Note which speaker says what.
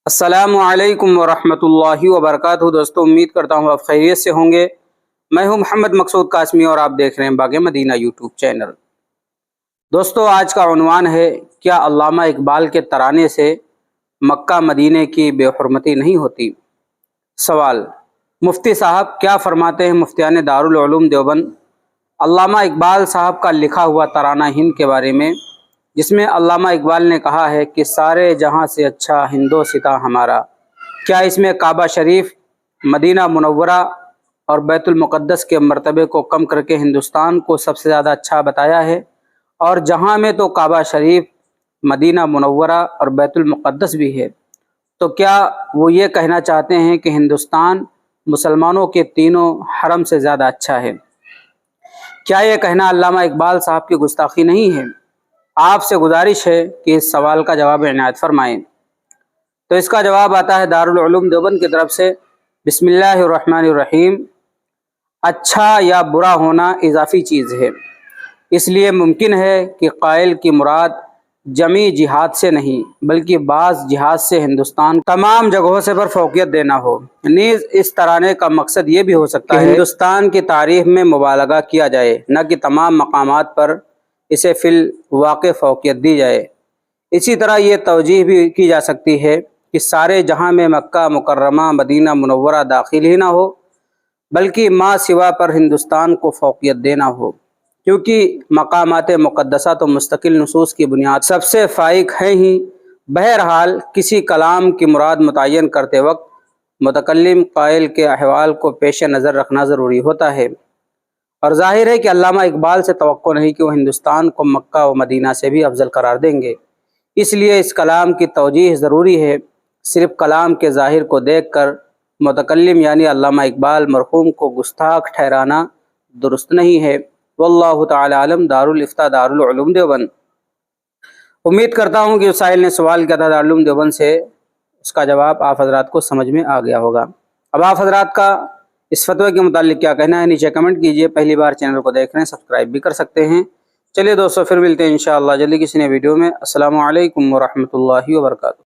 Speaker 1: السلام علیکم ورحمۃ اللہ وبرکاتہ۔ دوستو امید کرتا ہوں آپ خیریت سے ہوں گے۔ میں ہوں محمد مقصود قاسمی اور آپ دیکھ رہے ہیں باغ مدینہ یوٹیوب چینل۔ دوستو آج کا عنوان ہے، کیا علامہ اقبال کے ترانے سے مکہ مدینے کی بے حرمتی نہیں ہوتی؟ سوال: مفتی صاحب کیا فرماتے ہیں مفتیان دارالعلوم دیوبند علامہ اقبال صاحب کا لکھا ہوا ترانہ ہند کے بارے میں، جس میں علامہ اقبال نے کہا ہے کہ سارے جہاں سے اچھا ہندوستاں ہمارا؟ کیا اس میں کعبہ شریف، مدینہ منورہ اور بیت المقدس کے مرتبے کو کم کر کے ہندوستان کو سب سے زیادہ اچھا بتایا ہے؟ اور جہاں میں تو کعبہ شریف، مدینہ منورہ اور بیت المقدس بھی ہے، تو کیا وہ یہ کہنا چاہتے ہیں کہ ہندوستان مسلمانوں کے تینوں حرم سے زیادہ اچھا ہے؟ کیا یہ کہنا علامہ اقبال صاحب کی گستاخی نہیں ہے؟ آپ سے گزارش ہے کہ اس سوال کا جواب عنایت فرمائیں۔ تو اس کا جواب آتا ہے دارالعلوم دیوبند کی طرف سے۔ بسم اللہ الرحمن الرحیم۔ اچھا یا برا ہونا اضافی چیز ہے، اس لیے ممکن ہے کہ قائل کی مراد جمی جہاد سے نہیں بلکہ بعض جہاد سے ہندوستان تمام جگہوں سے پر فوقیت دینا ہو۔ نیز اس ترانے کا مقصد یہ بھی ہو سکتا ہے کہ ہندوستان کی تاریخ میں مبالغہ کیا جائے، نہ کہ تمام مقامات پر اسے فی الواقع فوقیت دی جائے۔ اسی طرح یہ توجیہ بھی کی جا سکتی ہے کہ سارے جہاں میں مکہ مکرمہ، مدینہ منورہ داخل ہی نہ ہو بلکہ ما سوا پر ہندوستان کو فوقیت دینا ہو، کیونکہ مقامات مقدسہ تو مستقل نصوص کی بنیاد سب سے فائق ہیں ہی۔ بہرحال کسی کلام کی مراد متعین کرتے وقت متکلم قائل کے احوال کو پیش نظر رکھنا ضروری ہوتا ہے، اور ظاہر ہے کہ علامہ اقبال سے توقع نہیں کہ وہ ہندوستان کو مکہ و مدینہ سے بھی افضل قرار دیں گے۔ اس لیے اس کلام کی توجیہ ضروری ہے۔ صرف کلام کے ظاہر کو دیکھ کر متکلم یعنی علامہ اقبال مرحوم کو گستاخ ٹھہرانا درست نہیں ہے۔ واللہ تعالی عالم۔ دارالفتاء دارالعلوم دیوبند۔ امید کرتا ہوں کہ اس سائل نے سوال کیا تھا دارالعلوم دیوبند سے، اس کا جواب آپ حضرات کو سمجھ میں آ گیا ہوگا۔ اب آپ حضرات کا اس فتوے کے متعلق کیا کہنا ہے نیچے کمنٹ کیجئے۔ پہلی بار چینل کو دیکھ رہے ہیں سبسکرائب بھی کر سکتے ہیں۔ چلیے دوستو پھر ملتے ہیں انشاءاللہ جلدی کسی نئے ویڈیو میں۔ السلام علیکم ورحمۃ اللہ وبرکاتہ۔